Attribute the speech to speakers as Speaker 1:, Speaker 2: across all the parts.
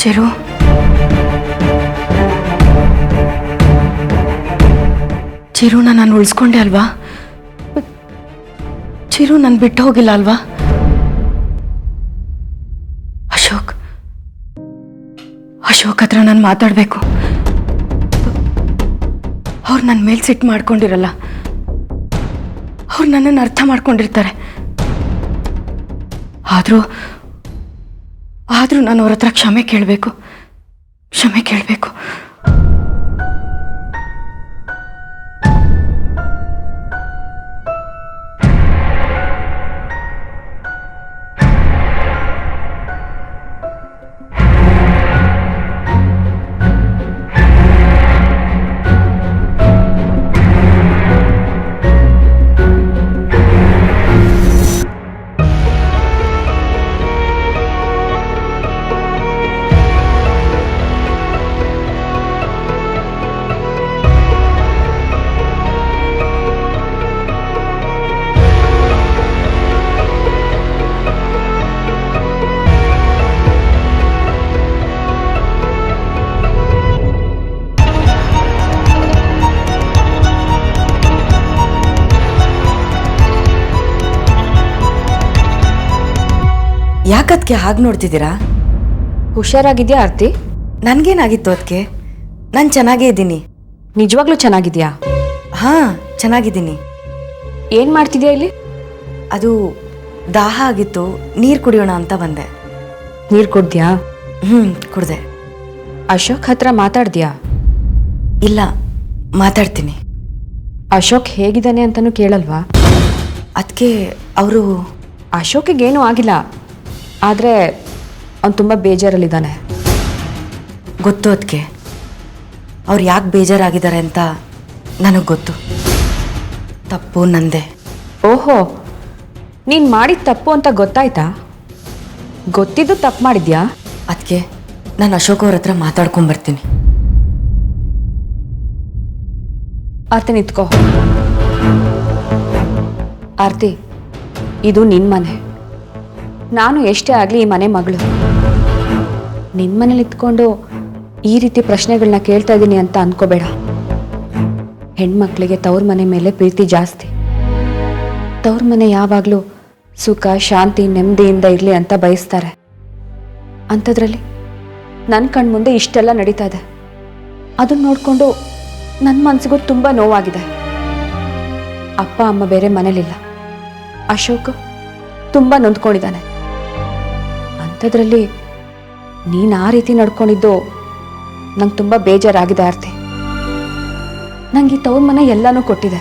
Speaker 1: ಚಿರು, ಚಿರುನ ನಾನು ಉಳಿಸ್ಕೊಂಡೆ ಅಲ್ವಾ? ಚಿರು ನಾನು ಬಿಟ್ಟು ಹೋಗಿಲ್ಲ ಅಲ್ವಾ? ಅಶೋಕ್ ಹತ್ರ ನಾನು ಮಾತಾಡಬೇಕು. ಅವ್ರು ನನ್ನ ಮೇಲೆ ಸಿಟ್ಟು ಮಾಡ್ಕೊಂಡಿರಲ್ಲ, ಅವ್ರು ನನ್ನನ್ನು ಅರ್ಥ ಮಾಡ್ಕೊಂಡಿರ್ತಾರೆ. ಆದರೂ ನಾನು ಅವ್ರ ಹತ್ರ ಕ್ಷಮೆ ಕೇಳಬೇಕು.
Speaker 2: ಯಾಕದ್ಕೆ ಹಾಗೆ ನೋಡ್ತಿದ್ದೀರಾ?
Speaker 3: ಹುಷಾರಾಗಿದ್ಯಾ ಆರ್ತಿ?
Speaker 2: ನನ್ಗೇನಾಗಿತ್ತು ಅದಕ್ಕೆ? ನಾನು ಚೆನ್ನಾಗೇ ಇದ್ದೀನಿ.
Speaker 3: ನಿಜವಾಗ್ಲೂ ಚೆನ್ನಾಗಿದ್ಯಾ?
Speaker 2: ಹಾಂ, ಚೆನ್ನಾಗಿದ್ದೀನಿ.
Speaker 3: ಏನು ಮಾಡ್ತಿದ್ಯಾ ಇಲ್ಲಿ?
Speaker 2: ಅದು ದಾಹ ಆಗಿತ್ತು, ನೀರು ಕುಡಿಯೋಣ ಅಂತ ಬಂದೆ.
Speaker 3: ನೀರು ಕುಡ್ದ್ಯಾ?
Speaker 2: ಕುಡ್ದೆ.
Speaker 3: ಅಶೋಕ್ ಹತ್ರ ಮಾತಾಡ್ದ್ಯಾ?
Speaker 2: ಇಲ್ಲ, ಮಾತಾಡ್ತೀನಿ.
Speaker 3: ಅಶೋಕ್ ಹೇಗಿದ್ದಾನೆ ಅಂತಲೂ ಕೇಳಲ್ವಾ?
Speaker 2: ಅದಕ್ಕೆ ಅವರು
Speaker 3: ಅಶೋಕಿಗೇನೂ ಆಗಿಲ್ಲ, ಆದರೆ ಅವನು ತುಂಬ ಬೇಜಾರಲ್ಲಿದ್ದಾನೆ.
Speaker 2: ಗೊತ್ತು ಅದಕ್ಕೆ. ಅವ್ರು ಯಾಕೆ ಬೇಜಾರಾಗಿದ್ದಾರೆ ಅಂತ ನನಗೆ ಗೊತ್ತು. ತಪ್ಪು ನಂದೆ.
Speaker 3: ಓಹೋ, ನೀನು ಮಾಡಿದ ತಪ್ಪು ಅಂತ ಗೊತ್ತಾಯ್ತಾ? ಗೊತ್ತಿದ್ದು ತಪ್ಪು ಮಾಡಿದ್ಯಾ?
Speaker 2: ಅದಕ್ಕೆ ನಾನು ಅಶೋಕ್ ಅವ್ರ ಹತ್ರ ಮಾತಾಡ್ಕೊಂಬರ್ತೀನಿ.
Speaker 3: ಆರ್ತಿ, ನಿಂತ್ಕೋ. ಆರ್ತಿ, ಇದು ನಿನ್ನ ಮನೆ. ನಾನು ಎಷ್ಟೇ ಆಗಲಿ ಈ ಮನೆ ಮಗಳು. ನಿನ್ನ ಮನೇಲಿ ಇತ್ಕೊಂಡು ಈ ರೀತಿ ಪ್ರಶ್ನೆಗಳನ್ನ ಕೇಳ್ತಾ ಇದ್ದೀನಿ ಅಂತ ಅನ್ಕೋಬೇಡ. ಹೆಣ್ಮಕ್ಳಿಗೆ ತವ್ರ ಮನೆ ಮೇಲೆ ಪ್ರೀತಿ ಜಾಸ್ತಿ. ತವ್ರ ಮನೆ ಯಾವಾಗಲೂ ಸುಖ, ಶಾಂತಿ, ನೆಮ್ಮದಿಯಿಂದ ಇರಲಿ ಅಂತ ಬಯಸ್ತಾರೆ. ಅಂಥದ್ರಲ್ಲಿ ನನ್ನ ಕಣ್ಮುಂದೆ ಇಷ್ಟೆಲ್ಲ ನಡೀತಾ ಇದೆ. ಅದನ್ನ ನೋಡಿಕೊಂಡು ನನ್ನ ಮನಸ್ಸಿಗೂ ತುಂಬ ನೋವಾಗಿದೆ. ಅಪ್ಪ ಅಮ್ಮ ಬೇರೆ ಮನೇಲಿಲ್ಲ. ಅಶೋಕ್ ತುಂಬ ನೊಂದ್ಕೊಂಡಿದ್ದಾನೆ. ಅಂಥದ್ರಲ್ಲಿ ನೀನು ಆ ರೀತಿ ನಡ್ಕೊಂಡಿದ್ದು ನಂಗೆ ತುಂಬ ಬೇಜಾರಾಗಿದೆ ಆರ್ತಿ. ನಂಗೆ ಈ ತವ್ರ ಮನೆ ಎಲ್ಲನೂ ಕೊಟ್ಟಿದೆ.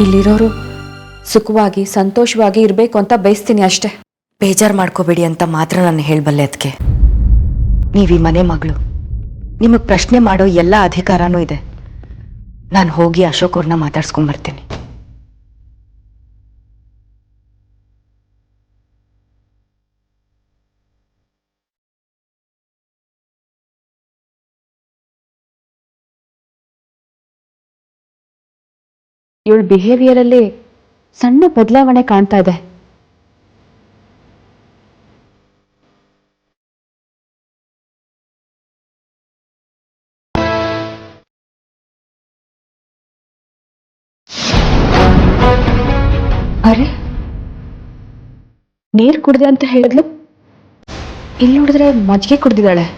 Speaker 3: ಇಲ್ಲಿರೋರು ಸುಖವಾಗಿ ಸಂತೋಷವಾಗಿ ಇರಬೇಕು ಅಂತ ಬಯಸ್ತೀನಿ ಅಷ್ಟೆ.
Speaker 2: ಬೇಜಾರು ಮಾಡ್ಕೋಬೇಡಿ ಅಂತ ಮಾತ್ರ ನಾನು ಹೇಳಬಲ್ಲೆ. ಅದಕ್ಕೆ ನೀವು ಈ ಮನೆ ಮಗಳು, ನಿಮಗೆ ಪ್ರಶ್ನೆ ಮಾಡೋ ಎಲ್ಲ ಅಧಿಕಾರನೂ ಇದೆ. ನಾನು ಹೋಗಿ ಅಶೋಕ್ ಅವ್ರನ್ನ ಮಾತಾಡ್ಸ್ಕೊಂಬರ್ತೀನಿ.
Speaker 3: ಇವಳ ಬಿಹೇವಿಯರಲ್ಲಿ ಸಣ್ಣ ಬದಲಾವಣೆ ಕಾಣ್ತಾ ಇದೆ. ಅರೆ, ನೀರು ಕುಡ್ದೆ ಅಂತ ಹೇಳಿದ್ಲು, ಇಲ್ಲಿ ನೋಡಿದ್ರೆ ಮಜ್ಜಿಗೆ ಕುಡ್ದಿದ್ದಾಳೆ.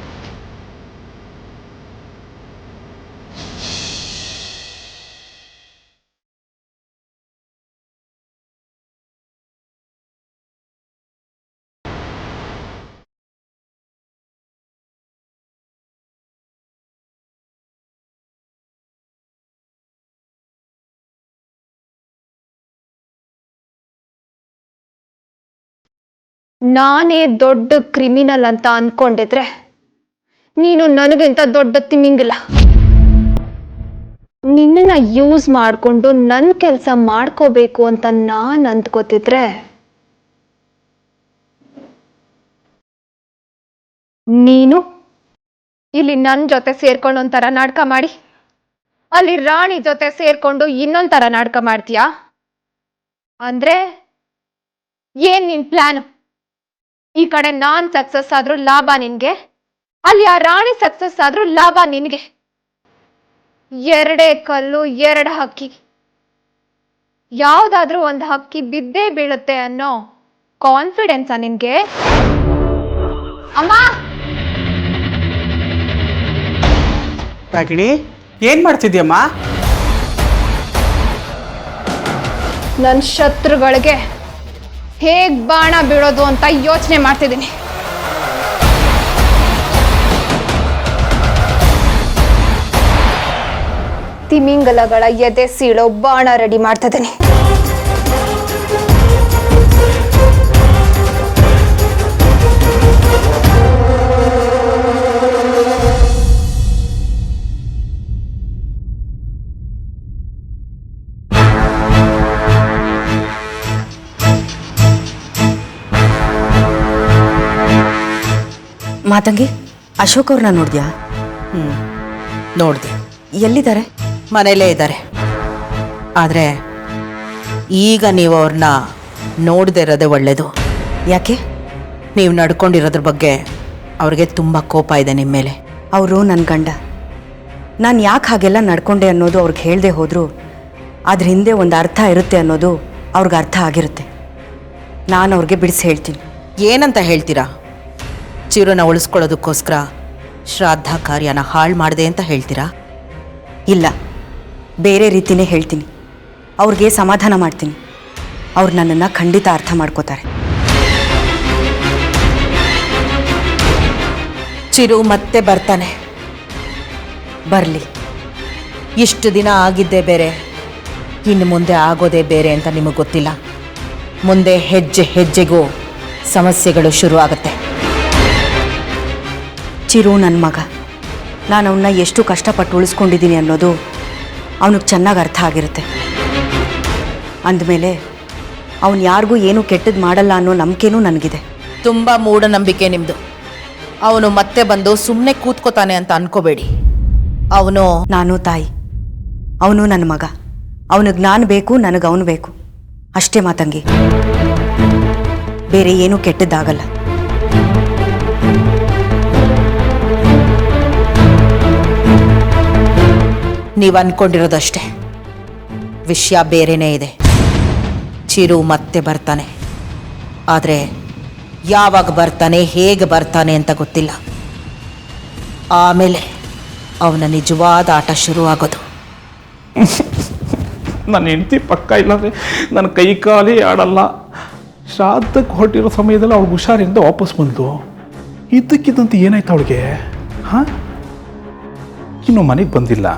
Speaker 4: ನಾನೇ ದೊಡ್ಡ ಕ್ರಿಮಿನಲ್ ಅಂತ ಅನ್ಕೊಂಡಿದ್ರೆ ನೀನು ನನಗಿಂತ ದೊಡ್ಡ ತಿಮಿಂಗಿಲ್ಲ. ನಿನ್ನನ್ನ ಯೂಸ್ ಮಾಡಿಕೊಂಡು ನನ್ನ ಕೆಲಸ ಮಾಡ್ಕೋಬೇಕು ಅಂತ ನಾನು ಅಂದ್ಕೋತಿದ್ರೆ ನೀನು ಇಲ್ಲಿ ನನ್ನ ಜೊತೆ ಸೇರ್ಕೊಂಡು ಒಂಥರ ನಾಟಕ ಮಾಡಿ ಅಲ್ಲಿ ರಾಣಿ ಜೊತೆ ಸೇರ್ಕೊಂಡು ಇನ್ನೊಂಥರ ನಾಟಕ ಮಾಡ್ತೀಯಾ? ಅಂದ್ರೆ ಏನ್ ನಿನ್ ಪ್ಲಾನ್? ಈ ಕಡೆ ನಾನ್ ಸಕ್ಸಸ್ ಆದ್ರೂ ಲಾಭ ನಿನ್ಗೆ, ಅಲ್ಲಿ ಆ ರಾಣಿ ಸಕ್ಸಸ್ ಆದ್ರೂ ಲಾಭ ನಿನ್ಗೆ. ಎರಡೇ ಕಲ್ಲು ಎರಡು ಹಕ್ಕಿ, ಯಾವ್ದಾದ್ರೂ ಒಂದು ಹಕ್ಕಿ ಬಿದ್ದೇ ಬೀಳುತ್ತೆ ಅನ್ನೋ ಕಾನ್ಫಿಡೆನ್ಸಾ ನಿನ್ಗೆ? ಅಮ್ಮ,
Speaker 5: ರಾಗಿಣಿ, ಏನ್ ಮಾಡ್ತಿದ್ಯಮ್ಮ?
Speaker 4: ನನ್ನ ಶತ್ರುಗಳಿಗೆ ಹೇಗ್ ಬಾಣ ಬೀಳೋದು ಅಂತ ಯೋಚನೆ ಮಾಡ್ತಿದ್ದೀನಿ. ತಿಮಿಂಗಲಗಳ ಎದೆ ಸೀಳೋ ಬಾಣ ರೆಡಿ ಮಾಡ್ತಿದ್ದೀನಿ.
Speaker 2: ಮಾತಂಗಿ, ಅಶೋಕ್ ಅವ್ರನ್ನ ನೋಡಿದ್ಯಾ?
Speaker 6: ನೋಡಿದೆ.
Speaker 2: ಎಲ್ಲಿದ್ದಾರೆ?
Speaker 6: ಮನೇಲೇ ಇದ್ದಾರೆ. ಆದರೆ ಈಗ ನೀವು ಅವ್ರನ್ನ ನೋಡದೇ ಇರೋದೇ ಒಳ್ಳೆಯದು.
Speaker 2: ಯಾಕೆ?
Speaker 6: ನೀವು ನಡ್ಕೊಂಡಿರೋದ್ರ ಬಗ್ಗೆ ಅವ್ರಿಗೆ ತುಂಬ ಕೋಪ ಇದೆ ನಿಮ್ಮ ಮೇಲೆ.
Speaker 2: ಅವರು ನನ್ನ ಗಂಡ. ನಾನು ಯಾಕೆ ಹಾಗೆಲ್ಲ ನಡ್ಕೊಂಡೆ ಅನ್ನೋದು ಅವ್ರಿಗೆ ಹೇಳದೆ ಹೋದರೂ ಅದ್ರ ಹಿಂದೆ ಒಂದು ಅರ್ಥ ಇರುತ್ತೆ ಅನ್ನೋದು ಅವ್ರಿಗೆ ಅರ್ಥ ಆಗಿರುತ್ತೆ. ನಾನು ಅವ್ರಿಗೆ ಬಿಡಿಸಿ ಹೇಳ್ತೀನಿ.
Speaker 6: ಏನಂತ ಹೇಳ್ತೀರಾ? ಚಿರುನ ಉಳಿಸ್ಕೊಳ್ಳೋದಕ್ಕೋಸ್ಕರ ಶ್ರಾದ್ದ ಕಾರ್ಯನ ಹಾಳು ಮಾಡಿದೆ ಅಂತ ಹೇಳ್ತೀರಾ?
Speaker 2: ಇಲ್ಲ, ಬೇರೆ ರೀತಿಯೇ ಹೇಳ್ತೀನಿ. ಅವ್ರಿಗೆ ಸಮಾಧಾನ ಮಾಡ್ತೀನಿ. ಅವ್ರು ನನ್ನನ್ನು ಖಂಡಿತ ಅರ್ಥ ಮಾಡ್ಕೋತಾರೆ.
Speaker 6: ಚಿರು ಮತ್ತೆ ಬರ್ತಾನೆ.
Speaker 2: ಬರಲಿ.
Speaker 6: ಇಷ್ಟು ದಿನ ಆಗಿದ್ದೇ ಬೇರೆ, ಇನ್ನು ಮುಂದೆ ಆಗೋದೇ ಬೇರೆ ಅಂತ ನಿಮಗೆ ಗೊತ್ತಿಲ್ಲ. ಮುಂದೆ ಹೆಜ್ಜೆ ಹೆಜ್ಜೆಗೂ ಸಮಸ್ಯೆಗಳು ಶುರು ಆಗುತ್ತೆ.
Speaker 2: ಚಿರು ನನ್ನ ಮಗ. ನಾನು ಅವನ್ನ ಎಷ್ಟು ಕಷ್ಟಪಟ್ಟು ಉಳಿಸ್ಕೊಂಡಿದ್ದೀನಿ ಅನ್ನೋದು ಅವನಿಗೆ ಚೆನ್ನಾಗಿ ಅರ್ಥ ಆಗಿರುತ್ತೆ. ಅಂದಮೇಲೆ ಅವನು ಯಾರಿಗೂ ಏನೂ ಕೆಟ್ಟದ್ದು ಮಾಡಲ್ಲ ಅನ್ನೋ ನಂಬಿಕೆನೂ ನನಗಿದೆ.
Speaker 6: ತುಂಬ ಮೂಢನಂಬಿಕೆ ನಿಮ್ಮದು. ಅವನು ಮತ್ತೆ ಬಂದು ಸುಮ್ಮನೆ ಕೂತ್ಕೋತಾನೆ ಅಂತ ಅನ್ಕೋಬೇಡಿ. ಅವನು
Speaker 2: ನಾನು ತಾಯಿ, ಅವನು ನನ್ನ ಮಗ. ಅವನಿಗೆ ನಾನು ಬೇಕು, ನನಗೆ ಅವನು ಬೇಕು. ಅಷ್ಟೇ ಮಾತಂಗಿ, ಬೇರೆ ಏನೂ ಕೆಟ್ಟದ್ದಾಗಲ್ಲ.
Speaker 6: ನೀವು ಅನ್ಕೊಂಡಿರೋದಷ್ಟೇ, ವಿಷಯ ಬೇರೆನೇ ಇದೆ. ಚಿರು ಮತ್ತೆ ಬರ್ತಾನೆ. ಆದರೆ ಯಾವಾಗ ಬರ್ತಾನೆ, ಹೇಗೆ ಬರ್ತಾನೆ ಅಂತ ಗೊತ್ತಿಲ್ಲ. ಆಮೇಲೆ ಅವನ ನಿಜವಾದ ಆಟ ಶುರುವಾಗೋದು.
Speaker 7: ನನ್ನ ಹೆಂಡತಿ ಪಕ್ಕ ಇಲ್ಲಾಂದರೆ ನನ್ನ ಕೈ ಕಾಲೇ ಆಡಲ್ಲ. ಶ್ರಾದ್ದಕ್ಕೆ ಹೊರಟಿರೋ ಸಮಯದಲ್ಲಿ ಅವಳು ಹುಷಾರಿಂದ ವಾಪಸ್ ಬಂದು ಇದ್ದಕ್ಕಿದ್ದಂತೆ ಏನಾಯ್ತು ಅವಳಿಗೆ? ಹಾಂ, ಇನ್ನೂ ಮನೆಗೆ ಬಂದಿಲ್ಲ.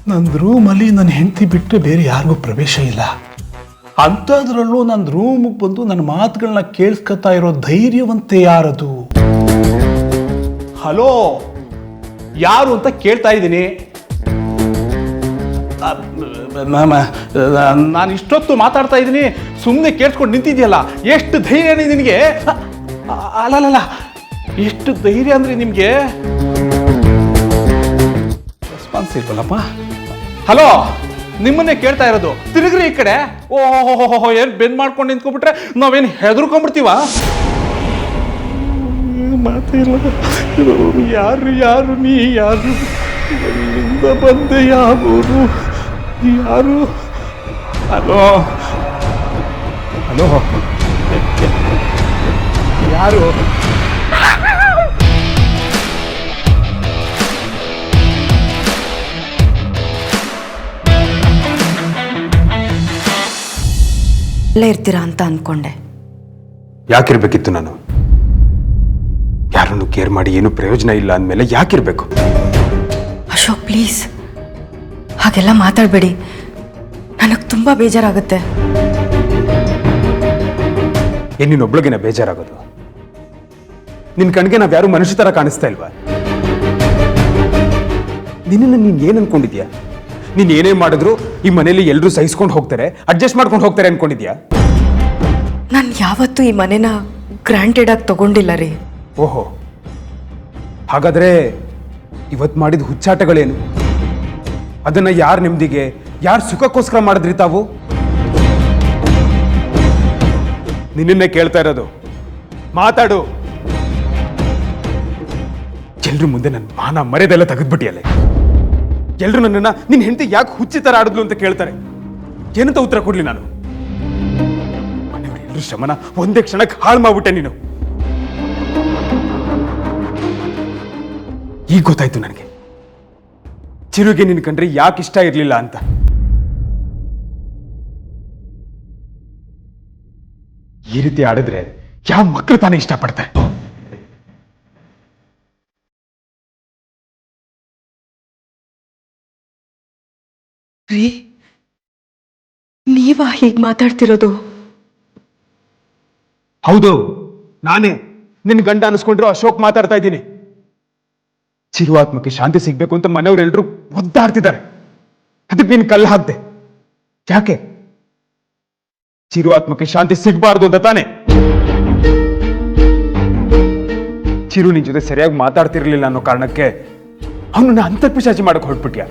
Speaker 7: ನನ್ನ ರೂಮಲ್ಲಿ ನನ್ನ ಹೆಂಡತಿ ಬಿಟ್ಟರೆ ಬೇರೆ ಯಾರಿಗೂ ಪ್ರವೇಶ ಇಲ್ಲ. ಅಂಥದ್ರಲ್ಲೂ ನನ್ನ ರೂಮಿಗೆ ಬಂದು ನನ್ನ ಮಾತುಗಳನ್ನ ಕೇಳಿಸ್ಕೊತಾ ಇರೋ ಧೈರ್ಯವಂತೆ ಯಾರದು? ಹಲೋ, ಯಾರು ಅಂತ ಕೇಳ್ತಾ ಇದ್ದೀನಿ. ನಾನು ಇಷ್ಟೊತ್ತು ಮಾತಾಡ್ತಾ ಇದ್ದೀನಿ, ಸುಮ್ಮನೆ ಕೇಳಿಸ್ಕೊಂಡು ನಿಂತಿದ್ಯಲ್ಲ. ಎಷ್ಟು ಧೈರ್ಯ ನಿನಗೆ? ಅಲ್ಲಲ್ಲ, ಎಷ್ಟು ಧೈರ್ಯ ಅಂದರೆ ನಿಮಗೆ ರೆಸ್ಪಾನ್ಸ್ ಇಲ್ವಲ್ಲಪ್ಪ. ಹಲೋ, ನಿಮ್ಮನ್ನೇ ಕೇಳ್ತಾ ಇರೋದು. ತಿರುಗ್ರಿ ಈ ಕಡೆ. ಓಹೋ, ಏನು ಬೆಂದ್ ಮಾಡ್ಕೊಂಡು ನಿಂತ್ಕೊಬಿಟ್ರೆ ನಾವೇನು ಹೆದರ್ಕೊಂಡ್ಬಿಡ್ತೀವ? ಮಾತಿಲ್ಲ. ಯಾರು ನೀ? ಯಾರು? ಎಲ್ಲಿಂದ ಬಂದೆ? ಯಾರು? ಹಲೋ, ಯಾರು?
Speaker 2: ಅಲ್ಲೇ ಇರ್ತೀರಾ ಅಂತ ಅಂದ್ಕೊಂಡೆ.
Speaker 8: ಯಾಕಿರ್ಬೇಕಿತ್ತು? ನಾನು ಯಾರನ್ನು ಕೇರ್ ಮಾಡಿ ಏನು ಪ್ರಯೋಜನ ಇಲ್ಲ ಅಂದಮೇಲೆ ಯಾಕಿರ್ಬೇಕು?
Speaker 2: ಅಶೋಕ್, ಪ್ಲೀಸ್ ಹಾಗೆಲ್ಲ ಮಾತಾಡಬೇಡಿ. ನನಗೆ ತುಂಬ ಬೇಜಾರಾಗುತ್ತೆ.
Speaker 8: ನೀನೊಬ್ಳಿಗೆನ ಬೇಜಾರಾಗೋದು? ನಿನ್ನ ಕಣ್ಗೆ ನಾವು ಯಾರು ಮನುಷ್ಯ ಥರ ಕಾಣಿಸ್ತಾ ಇಲ್ವಾ? ನಿನ್ನನ್ನು ನೀನು ಏನು ಅನ್ಕೊಂಡಿದ್ಯಾ? ನೀನು ಏನೇ ಮಾಡಿದ್ರು ಈ ಮನೇಲಿ ಎಲ್ಲರೂ ಸಹಿಸ್ಕೊಂಡು ಹೋಗ್ತಾರೆ, ಅಡ್ಜಸ್ಟ್ ಮಾಡ್ಕೊಂಡು ಹೋಗ್ತಾರೆ ಅನ್ಕೊಂಡಿದ್ಯಾ?
Speaker 2: ನಾನು ಯಾವತ್ತೂ ಈ ಮನೆನ ಗ್ರಾಂಟೆಡ್ ಆಗಿ ತಗೊಂಡಿಲ್ಲ ರೀ.
Speaker 8: ಓಹೋ, ಹಾಗಾದ್ರೆ ಇವತ್ತು ಮಾಡಿದ ಹುಚ್ಚಾಟಗಳೇನು? ಅದನ್ನ ಯಾರ ನೆಮ್ಮದಿಗೆ, ಯಾರ ಸುಖಕ್ಕೋಸ್ಕರ ಮಾಡಿದ್ರಿ ತಾವು? ನಿನ್ನೆ ಕೇಳ್ತಾ ಇರೋದು, ಮಾತಾಡು. ಎಲ್ರ ಮುಂದೆ ನನ್ನ ಮಾನ ಮರ್ಯಾದೆಲ್ಲ ತೆಗೆದ್ಬಿಟ್ಟಿಯಲ್ಲೇ. ಎಲ್ರು ನನ್ನನ್ನ ನಿನ್ನ ಹೆಂಡತಿ ಯಾಕೆ ಹುಚ್ಚಿ ತರ ಆಡಿದ್ಲು ಅಂತ ಕೇಳ್ತಾರೆ. ಏನಂತ ಉತ್ತರ ಕೊಡ್ಲಿ ನಾನು? ಮನೆಯವರೆಲ್ಲರೂ ಶ್ರಮನ ಒಂದೇ ಕ್ಷಣಕ್ಕೆ ಹಾಳು ಮಾಡ್ಬಿಟ್ಟೆ ನೀನು. ಈಗ ಗೊತ್ತಾಯ್ತು ನನಗೆ ಚಿರುಗೆ ನಿನ್ ಕಂಡ್ರೆ ಯಾಕೆ ಇಷ್ಟ ಇರ್ಲಿಲ್ಲ ಅಂತ. ಈ ರೀತಿ ಆಡಿದ್ರೆ ಯಾವ ಮಕ್ಕಳು ತಾನೇ ಇಷ್ಟಪಡ್ತಾರೆ?
Speaker 1: ರೀ, ನೀವಾ ಹೀಗೆ ಮಾತಾಡ್ತಿರೋದು?
Speaker 8: ಹೌದು, ನಾನೇ ನಿನ್ ಗಂಡ ಅನ್ಸ್ಕೊಂಡ್ರು ಅಶೋಕ್ ಮಾತಾಡ್ತಾ ಇದ್ದೀನಿ. ಚಿರುವಾತ್ಮಕ್ಕೆ ಶಾಂತಿ ಸಿಗ್ಬೇಕು ಅಂತ ಮನೆಯವರೆಲ್ಲರೂ ಒದ್ದಾಡ್ತಿದ್ದಾರೆ. ಅದಕ್ಕೆ ನೀನ್ ಕಲ್ಲು ಹಾಕ್ದೆ. ಯಾಕೆ? ಚಿರುವಾತ್ಮಕ್ಕೆ ಶಾಂತಿ ಸಿಗ್ಬಾರ್ದು ಅಂತ ತಾನೆ. ಚಿರು ನಿನ್ ಜೊತೆ ಸರಿಯಾಗಿ ಮಾತಾಡ್ತಿರ್ಲಿಲ್ಲ ಅನ್ನೋ ಕಾರಣಕ್ಕೆ ಅವನನ್ನ ಅಂತರ್ಪಿಶಾಚಿ ಮಾಡಕ್ ಹೊರಟ್ಬಿಟ್ಯ.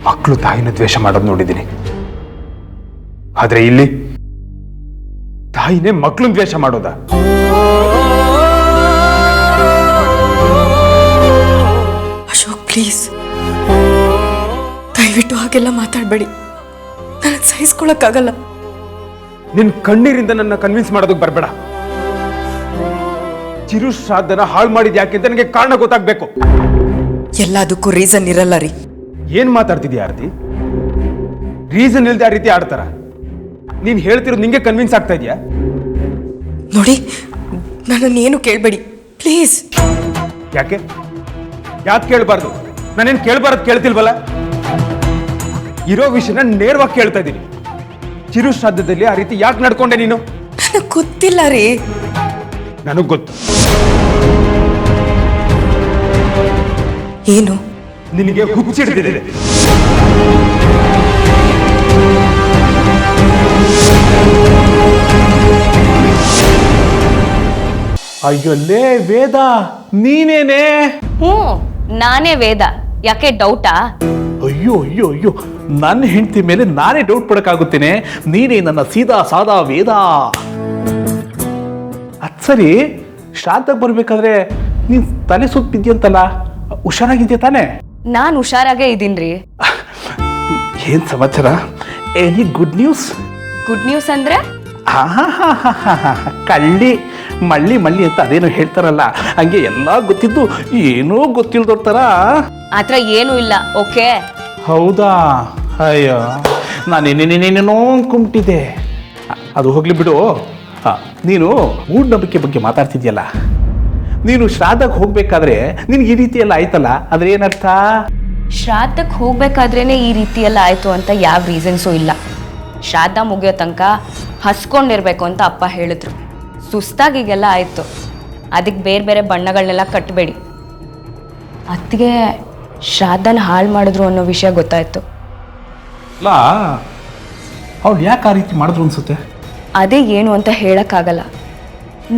Speaker 8: ಮಕ್ಕಳು ತಾಯಿನ ದ್ವೇಷ ಮಾಡೋದು ನೋಡಿದ್ದೀನಿ, ಆದ್ರೆ ಇಲ್ಲಿ ತಾಯಿನೇ ಮಕ್ಕಳನ್ನ ದ್ವೇಷ ಮಾಡೋದ?
Speaker 1: ಅಶೋಕ್, ಪ್ಲೀಸ್ ದಯವಿಟ್ಟು ಹಾಗೆಲ್ಲ ಮಾತಾಡಬೇಡಿ. ನನಗೆ ಸಹಿಸ್ಕೊಳಕ್ಕಾಗಲ್ಲ.
Speaker 8: ನಿನ್ ಕಣ್ಣೀರಿಂದ ನನ್ನ ಕನ್ವಿನ್ಸ್ ಮಾಡೋದಕ್ಕೆ ಬರಬೇಡ. ಚಿರು ಶ್ರಾದ್ದನ ಹಾಳು ಮಾಡಿದ್ ಯಾಕೆ ಅಂತ ನನಗೆ ಕಾರಣ ಗೊತ್ತಾಗ್ಬೇಕು.
Speaker 2: ಎಲ್ಲದಕ್ಕೂ ರೀಸನ್ ಇರಲ್ಲ ರೀ.
Speaker 8: ಏನ್ ಮಾತಾಡ್ತಿದ್ಯಾ ಆರತಿ? ರೀಸನ್ ಇಲ್ದೆ ಆ ರೀತಿ ಆಡ್ತಾರ? ನೀನ್ ಹೇಳ್ತಿರೋದು ನಿಂಗೆ ಕನ್ವಿನ್ಸ್ ಆಗ್ತಾ ಇದೆಯಾ?
Speaker 1: ನೋಡಿ, ನನ್ನನ್ನೇನು ಕೇಳಬೇಡಿ ಪ್ಲೀಸ್.
Speaker 8: ಯಾಕೆ ಯಾಕೆ ಕೇಳಬಾರ್ದು? ನಾನೇನ್ ಕೇಳಬಾರದು ಕೇಳ್ತಿಲ್ವಲ್ಲ? ಇರೋ ವಿಷಯನ ನೇರವಾಗಿ ಕೇಳ್ತಾ ಇದ್ದೀನಿ. ಚಿರು ಶ್ರಾದ್ದದಲ್ಲಿ ಆ ರೀತಿ ಯಾಕೆ ನಡ್ಕೊಂಡೆ ನೀನು?
Speaker 1: ನನಗೆ ಗೊತ್ತಿಲ್ಲ ರೀ.
Speaker 8: ನನಗ್ ಗೊತ್ತು.
Speaker 1: ಏನು?
Speaker 8: ನಿನಗೆ ಹುಚ್ಚಿಡ್ತಿದೆ.
Speaker 7: ಅಯ್ಯೊಲ್ಲೇ ವೇದ, ನೀನೇನೆ?
Speaker 3: ನಾನೇ ವೇದ. ಯಾಕೆ ಡೌಟಾ?
Speaker 7: ಅಯ್ಯೋ ಅಯ್ಯೋ ಅಯ್ಯೋ, ನನ್ನ ಹೆಂಡತಿ ಮೇಲೆ ನಾನೇ ಡೌಟ್ ಪಡಕ್ಕಾಗುತ್ತೇನೆ? ನೀನೇ ನನ್ನ ಸೀದಾ ಸಾದಾ ವೇದ. ಅದ್ ಸರಿ, ಶ್ರಾದ್ದಕ್ಕೆ ಬರ್ಬೇಕಾದ್ರೆ ನೀನ್ ತಲೆ ಸುತ್ತಿದ್ಯಂತಲ್ಲ, ಹುಷಾರಾಗಿದ್ಯಾ ತಾನೆ?
Speaker 3: ನಾನು ಹುಷಾರಾಗೇ ಇದ್ದೀನ್ರಿ.
Speaker 7: ಏನ್ ಸಮಾಚಾರ? Any good news?
Speaker 3: Good news ಅಂದ್ರೆ?
Speaker 7: ಕಳ್ಳಿ ಮಳ್ಳಿ ಮಳ್ಳಿ ಅಂತ ಅದೇನೋ ಹೇಳ್ತಾರಲ್ಲ, ಹಂಗೆ ಎಲ್ಲ ಗೊತ್ತಿದ್ದು ಏನೂ ಗೊತ್ತಿಲ್ದೋರ್ ಥರ.
Speaker 3: ಆತರ ಏನೂ ಇಲ್ಲ. ಓಕೆ.
Speaker 7: ಹೌದಾ? ಅಯ್ಯೋ, ನಾನೇನೇನೇನೇನೋ ಅನ್ಕೊಂಬಿಟ್ಟಿದ್ದೆ. ಅದು ಹೋಗ್ಲಿ ಬಿಡು. ನೀನು ಮೂಢನಂಬಿಕೆ ಬಗ್ಗೆ ಮಾತಾಡ್ತಿದ್ಯಲ್ಲ, ನೀನು ಶ್ರಾದ್ದಕ್ಕೆ ಹೋಗ್ಬೇಕಾದ್ರೆ ನಿನ್ಗೆ ಈ ರೀತಿ ಎಲ್ಲ ಆಯ್ತಲ್ಲ, ಅದ್ರ ಏನರ್ಥ?
Speaker 3: ಶ್ರಾದ್ದಕ್ಕೆ ಹೋಗ್ಬೇಕಾದ್ರೇನೆ ಈ ರೀತಿ ಎಲ್ಲ ಆಯ್ತು ಅಂತ ಯಾವ ರೀಸನ್ಸು ಇಲ್ಲ. ಶ್ರಾದ್ದ ಮುಗಿಯೋ ತನಕ ಹಸ್ಕೊಂಡಿರ್ಬೇಕು ಅಂತ ಅಪ್ಪ ಹೇಳಿದ್ರು. ಸುಸ್ತಾಗಿಗೆಲ್ಲ ಆಯಿತು. ಅದಕ್ಕೆ ಬೇರೆ ಬೇರೆ ಬಣ್ಣಗಳನ್ನೆಲ್ಲ ಕಟ್ಟಬೇಡಿ. ಅತ್ತಿಗೆ ಶ್ರಾದ್ದನ ಹಾಳು ಮಾಡಿದ್ರು ಅನ್ನೋ ವಿಷಯ ಗೊತ್ತಾಯ್ತು.
Speaker 7: ಅಲ್ಲ, ಅವ್ಳು ಯಾಕೆ ಆ ರೀತಿ ಮಾಡಿದ್ರು ಅನ್ಸುತ್ತೆ?
Speaker 3: ಅದೇ ಏನು ಅಂತ ಹೇಳೋಕ್ಕಾಗಲ್ಲ.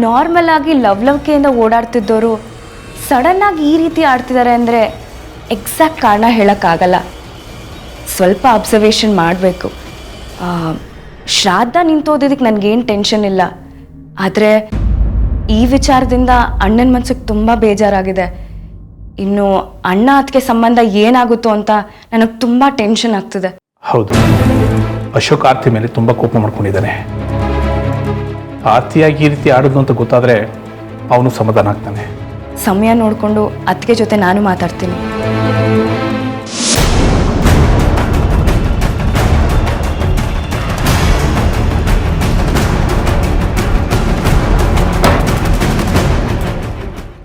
Speaker 3: ನಾರ್ಮಲ್ ಆಗಿ ಲವ್ಲವಿಕೆಯಿಂದ ಓಡಾಡ್ತಿದ್ದವರು ಸಡನ್ನಾಗಿ ಈ ರೀತಿ ಆಡ್ತಿದ್ದಾರೆ ಅಂದರೆ ಎಕ್ಸಾಕ್ಟ್ ಕಾರಣ ಹೇಳೋಕ್ಕಾಗಲ್ಲ. ಸ್ವಲ್ಪ ಅಬ್ಸರ್ವೇಷನ್ ಮಾಡಬೇಕು. ಶ್ರಾದ್ದ ನಿಂತೋದಿದ್ದಕ್ಕೆ ನನಗೇನು ಟೆನ್ಷನ್ ಇಲ್ಲ. ಆದರೆ ಈ ವಿಚಾರದಿಂದ ಅಣ್ಣನ ಮನಸ್ಸಿಗೆ ತುಂಬ ಬೇಜಾರಾಗಿದೆ. ಇನ್ನು ಅಣ್ಣ ಅದಕ್ಕೆ ಸಂಬಂಧ ಏನಾಗುತ್ತೋ ಅಂತ ನನಗೆ ತುಂಬ ಟೆನ್ಷನ್ ಆಗ್ತಿದೆ.
Speaker 7: ಹೌದು, ಅಶೋಕ್ ಆರ್ತಿ ಮೇಲೆ ತುಂಬ ಕೋಪ ಮಾಡ್ಕೊಂಡಿದ್ದಾನೆ. ಆರ್ತಿಯಾಗಿ ಈ ರೀತಿ ಆಡೋದು ಅಂತ ಗೊತ್ತಾದರೆ ಅವನು ಸಮಾಧಾನ ಆಗ್ತಾನೆ.
Speaker 3: ಸಮಯ ನೋಡಿಕೊಂಡು ಅತ್ತಿಗೆ ಜೊತೆ ನಾನು ಮಾತಾಡ್ತೀನಿ.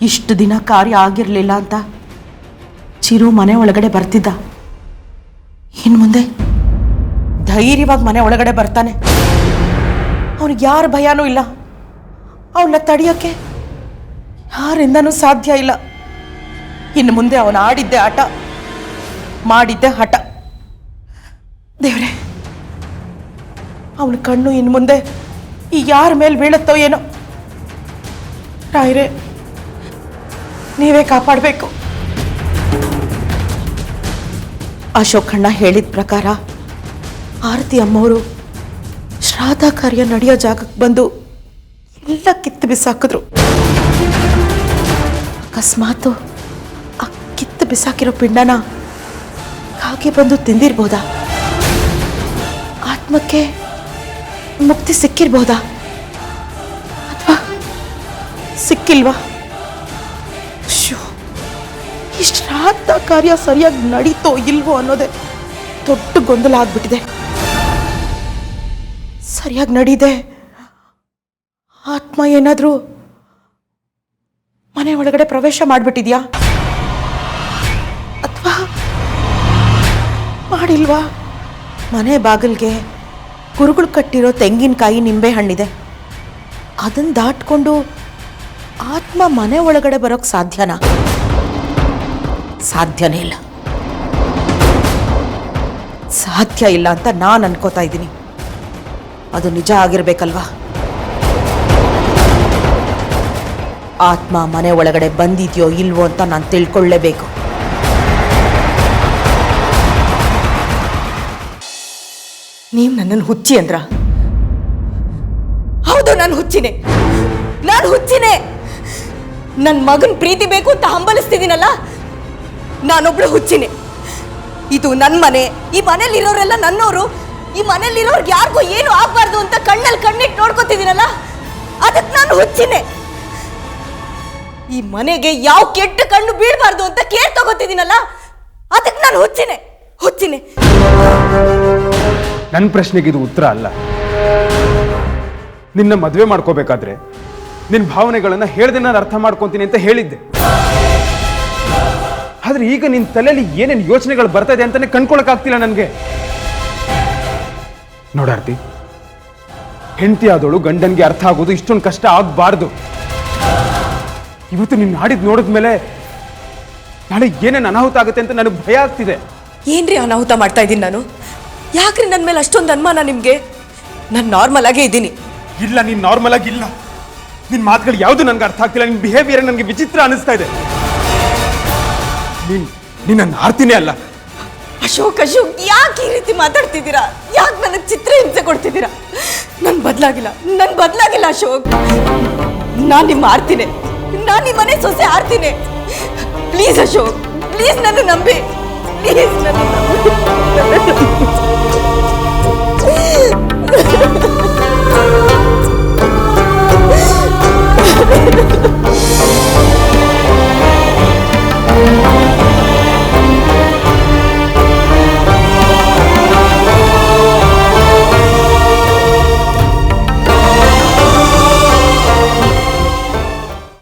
Speaker 5: ಇಷ್ಟು ದಿನ ಕಾರ್ಯ ಆಗಿರಲಿಲ್ಲ ಅಂತ ಚಿರು ಮನೆ ಒಳಗಡೆ ಬರ್ತಿದ್ದ. ಇನ್ನು ಮುಂದೆ ಧೈರ್ಯವಾಗಿ ಮನೆ ಒಳಗಡೆ ಬರ್ತಾನೆ. ಅವನಿಗೆ ಯಾರ ಭಯನೂ ಇಲ್ಲ. ಅವನ್ನ ತಡೆಯೋಕ್ಕೆ ಯಾರಿಂದನೂ ಸಾಧ್ಯ ಇಲ್ಲ. ಇನ್ನು ಮುಂದೆ ಅವನು ಆಡಿದ್ದೆ ಆಟ, ಮಾಡಿದ್ದೆ ಹಠ. ದೇವ್ರೆ, ಅವನ ಕಣ್ಣು ಇನ್ನು ಮುಂದೆ ಈ ಯಾರ ಮೇಲೆ ಬೀಳುತ್ತೋ ಏನೋ. ರಾಯರೇ, ನೀವೇ ಕಾಪಾಡಬೇಕು. ಅಶೋಕಣ್ಣ ಹೇಳಿದ ಪ್ರಕಾರ ಆರತಿ ಅಮ್ಮವರು ಶ್ರಾದ್ದ ಕಾರ್ಯ ನಡೆಯೋ ಜಾಗಕ್ಕೆ ಬಂದು ಎಲ್ಲ ಕಿತ್ತು ಬಿಸಾಕಿದ್ರು. ಅಕಸ್ಮಾತು ಆ ಕಿತ್ತು ಬಿಸಾಕಿರೋ ಪಿಂಡನ ಕಾಗೆ ಬಂದು ತಿಂದಿರ್ಬೋದಾ? ಆತ್ಮಕ್ಕೆ ಮುಕ್ತಿ ಸಿಕ್ಕಿರ್ಬೋದಾ ಅಥವಾ ಸಿಕ್ಕಿಲ್ವಾ? ಈ ಶ್ರಾದ್ದ ಕಾರ್ಯ ಸರಿಯಾಗಿ ನಡೀತೋ ಇಲ್ವೋ ಅನ್ನೋದೇ ದೊಡ್ಡ ಗೊಂದಲ ಆಗ್ಬಿಟ್ಟಿದೆ. ಸರಿಯಾಗಿ ನಡೀದೆ ಆತ್ಮ ಏನಾದ್ರೂ ಮನೆ ಒಳಗಡೆ ಪ್ರವೇಶ ಮಾಡ್ಬಿಟ್ಟಿದ್ಯಾ ಅಥವಾ ಮಾಡಿಲ್ವಾ? ಮನೆ ಬಾಗಿಲ್ಗೆ ಕುರುಗಳು ಕಟ್ಟಿರೋ ತೆಂಗಿನಕಾಯಿ ನಿಂಬೆ ಹಣ್ಣಿದೆ. ಅದನ್ನ ದಾಟ್ಕೊಂಡು ಆತ್ಮ ಮನೆ ಒಳಗಡೆ ಬರೋಕ್ ಸಾಧ್ಯನಾ? ಸಾಧ್ಯನೇ ಇಲ್ಲ. ಸಾಧ್ಯ ಇಲ್ಲ ಅಂತ ನಾನು ಅನ್ಕೋತಾ ಇದ್ದೀನಿ. ಅದು ನಿಜ ಆಗಿರ್ಬೇಕಲ್ವಾ? ಆತ್ಮ ಮನೆ ಒಳಗಡೆ ಬಂದಿದ್ಯೋ ಇಲ್ವೋ ಅಂತ ನಾನು ತಿಳ್ಕೊಳ್ಳೇಬೇಕು. ನೀವು ನನ್ನನ್ನು ಹುಚ್ಚಿ ಅಂದ್ರ? ಹೌದು, ನಾನು ಹುಚ್ಚಿನೇ. ನನ್ನ ಮಗನ ಪ್ರೀತಿ ಬೇಕು ಅಂತ ಹಂಬಲಿಸ್ತಿದ್ದೀನಲ್ಲ, ನಾನೊಬ್ಳು ಹುಚ್ಚಿನೇ. ಇದು ನನ್ನ ಮನೆ, ಈ ಮನೇಲಿರೋರೆಲ್ಲ ನನ್ನೋರು. ಈ ಮನೇಲಿರೋರ್ಗೆ ಯಾರಿಗೂ ಏನು ಆಗ್ಬಾರ್ದು ಅಂತ ಕಣ್ಣಲ್ಲಿ ಕಣ್ಣಿಟ್ಟು ನೋಡ್ಕೊತಿದ್ದೀನಲ್ಲ, ಅದಕ್ಕೆ ನಾನು ಹುಚ್ಚಿನೇ. ಈ ಮನೆಗೆ ಯಾವ ಕೆಟ್ಟ ಕಣ್ಣು ಬೀಳಬಾರ್ದು ಅಂತ ಕೇರ್ ತಗೋತಿದ್ದೀನಲ್ಲ, ಅದಕ್ಕೆ ನಾನು ಹುಚ್ಚಿನೇ.
Speaker 8: ನನ್ನ ಪ್ರಶ್ನೆಗೆ ಇದು ಉತ್ತರ ಅಲ್ಲ. ನಿನ್ನ ಮದುವೆ ಮಾಡ್ಕೋಬೇಕಾದ್ರೆ ನಿನ್ನ ಭಾವನೆಗಳನ್ನ ಹೇಳ್ದೆ ನಾನು ಅರ್ಥ ಮಾಡ್ಕೊತೀನಿ ಅಂತ ಹೇಳಿದ್ದೆ. ಆದ್ರೆ ಈಗ ನಿನ್ನ ತಲೆಯಲ್ಲಿ ಏನೇನು ಯೋಚನೆಗಳು ಬರ್ತಾ ಇದೆ ಅಂತಾನೆ ಕಣ್ಕೊಳಕ್ಕಾಗ್ತಿಲ್ಲ ನನಗೆ. ನೋಡಾರ್ತಿ, ಹೆಂಡತಿ ಆದವಳು ಗಂಡನ್ಗೆ ಅರ್ಥ ಆಗೋದು ಇಷ್ಟೊಂದು ಕಷ್ಟ ಆಗಬಾರ್ದು. ಇವತ್ತು ನಿನ್ನ ಆಡಿದ್ ನೋಡಿದ್ಮೇಲೆ ನಾಳೆ ಏನೇನು ಅನಾಹುತ ಆಗುತ್ತೆ ಅಂತ ನನಗೆ ಭಯ ಆಗ್ತಿದೆ.
Speaker 5: ಏನ್ರಿ ಅನಾಹುತ ಮಾಡ್ತಾ ಇದ್ದೀನಿ ನಾನು? ಯಾಕ್ರಿ ನನ್ನ ಮೇಲೆ ಅಷ್ಟೊಂದು ಅನುಮಾನ ನಿಮ್ಗೆ? ನಾನು ನಾರ್ಮಲ್ ಆಗೇ ಇದ್ದೀನಿ.
Speaker 8: ಇಲ್ಲ, ನೀನು ನಾರ್ಮಲ್ ಆಗಿಲ್ಲ. ನಿನ್ನ ಮಾತುಗಳು ಯಾವುದು ನನಗೆ ಅರ್ಥ ಆಗ್ತಿಲ್ಲ. ನಿನ್ನ ಬಿಹೇವಿಯರ್ ನನಗೆ ವಿಚಿತ್ರ ಅನಿಸ್ತಾ ಇದೆ. ನೀನು ನನ್ನ ಆರ್ತಿನೇ ಅಲ್ಲ.
Speaker 5: ಅಶೋಕ್, ಯಾಕೆ ಈ ರೀತಿ ಮಾತಾಡ್ತಿದ್ದೀರಾ? ಯಾಕೆ ನನಗೆ ಚಿತ್ರ ಹಿಂಸೆ ಕೊಡ್ತಿದ್ದೀರಾ? ನಾನು ಬದಲಾಗಿಲ್ಲ ಅಶೋಕ್. ನಾನು ನಿಮ್ಮ ಆರ್ತಿನೇ. ನಾನು ನಿಮ್ಮ ಮನೆ ಸೊಸೆ ಆರ್ತಿನೇ. ಪ್ಲೀಸ್ ಅಶೋಕ್, ಪ್ಲೀಸ್ ನನ್ನ ನಂಬಿ. ಪ್ಲೀಸ್ ನನ್ನ ನಂಬಿ.